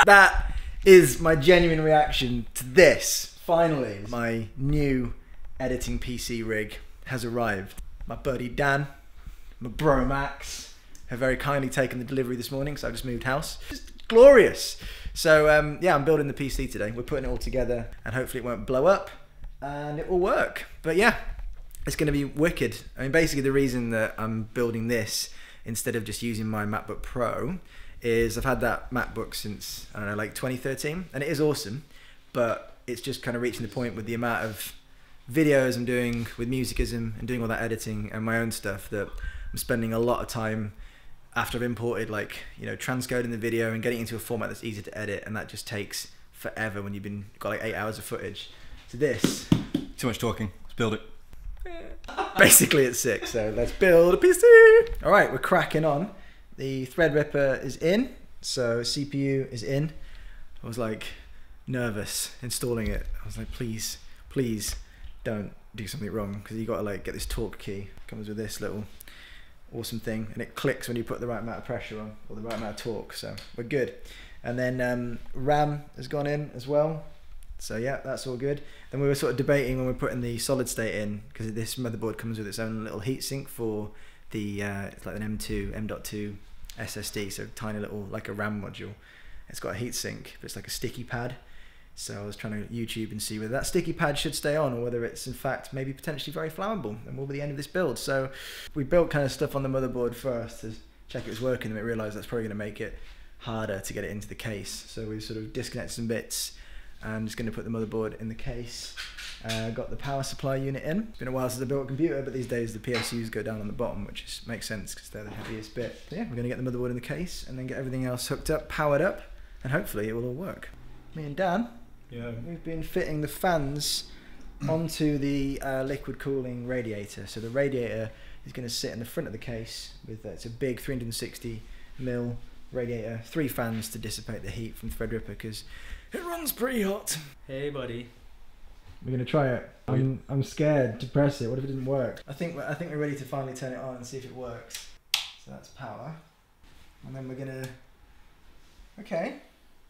That is my genuine reaction to this. Finally, my new editing PC rig has arrived. My buddy Dan, my bro Max, have very kindly taken the delivery this morning, so I just moved house. Just glorious. So yeah, I'm building the PC today. We're putting it all together and hopefully it won't blow up and it will work. But yeah, it's gonna be wicked. I mean, basically the reason that I'm building this instead of just using my MacBook Pro is I've had that MacBook since, I don't know, like 2013, and it is awesome, but it's just kind of reaching the point with the amount of videos I'm doing with Musicism and doing all that editing and my own stuff that I'm spending a lot of time after I've imported, like, you know, transcoding the video and getting it into a format that's easy to edit, and that just takes forever when you've got like 8 hours of footage. So this, too much talking, let's build it. Basically it's sick, so let's build a PC. All right, we're cracking on. The Threadripper is in, so CPU is in. I was like nervous installing it. I was like, please, please don't do something wrong, because you got to like get this torque key. It comes with this little awesome thing, and it clicks when you put the right amount of pressure on, or the right amount of torque, so we're good. And then RAM has gone in as well, so yeah, that's all good. Then we were sort of debating when we're putting the solid state in, because this motherboard comes with its own little heatsink for the it's like an M.2 SSD, so tiny little, like a RAM module. It's got a heatsink, but it's like a sticky pad. So I was trying to YouTube and see whether that sticky pad should stay on, or whether it's in fact maybe potentially very flammable, and will be the end of this build. So we built kind of stuff on the motherboard first to check it was working, and we realised that's probably going to make it harder to get it into the case. So we sort of disconnected some bits and just going to put the motherboard in the case. Got the power supply unit in. It's been a while since I built a computer, but these days the PSUs go down on the bottom, which makes sense because they're the heaviest bit. So yeah, we're going to get the motherboard in the case and then get everything else hooked up, powered up, and hopefully it will all work. Me and Dan, yeah, we've been fitting the fans onto the liquid cooling radiator. So the radiator is going to sit in the front of the case with it's a big 360mm radiator, 3 fans to dissipate the heat from Threadripper because it runs pretty hot. Hey buddy. We're gonna try it. I'm scared to press it. What if it didn't work? I think we're ready to finally turn it on and see if it works. So that's power, and then we're gonna. Okay.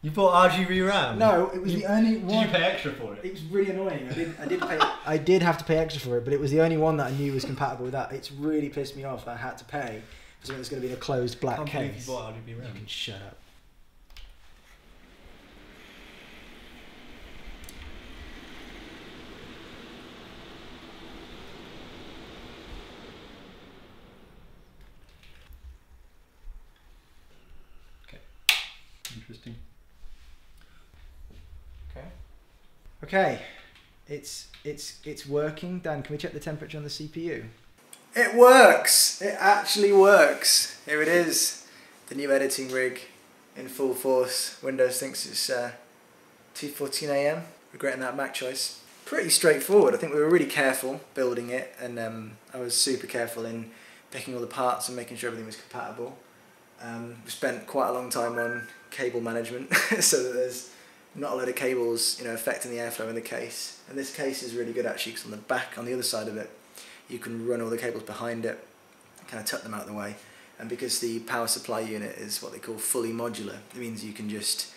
You bought RGB RAM? No, it was the only one. Did you pay extra for it? It was really annoying. I did have to pay extra for it, but it was the only one that I knew was compatible with that. It's really pissed me off that I had to pay for something that's going to be in a closed black case. I can't believe you bought RGB RAM. You can shut up. Interesting. Okay, it's working. Dan, can we check the temperature on the CPU? It works. It actually works. Here it is, the new editing rig in full force. Windows thinks it's 2:14 AM. Regretting that Mac choice. Pretty straightforward. I think we were really careful building it, and I was super careful in picking all the parts and making sure everything was compatible. We spent quite a long time on cable management so that there's not a load of cables, you know, affecting the airflow in the case. And this case is really good actually, because on the back, on the other side of it, you can run all the cables behind it, kind of tuck them out of the way. And because the power supply unit is what they call fully modular, it means you can just,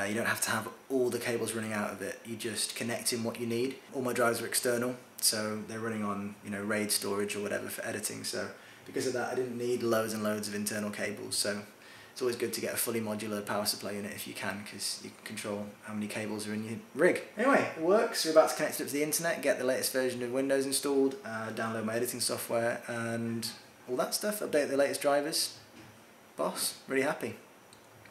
you don't have to have all the cables running out of it. You just connect in what you need. All my drives are external, so they're running on, you know, RAID storage or whatever for editing. So because of that, I didn't need loads and loads of internal cables. So it's always good to get a fully modular power supply unit if you can, because you can control how many cables are in your rig. Anyway, it works. We're about to connect it up to the internet, get the latest version of Windows installed, download my editing software and all that stuff, update the latest drivers. Boss, really happy.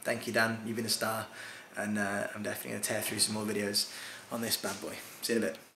Thank you, Dan, you've been a star, and I'm definitely going to tear through some more videos on this bad boy. See you in a bit.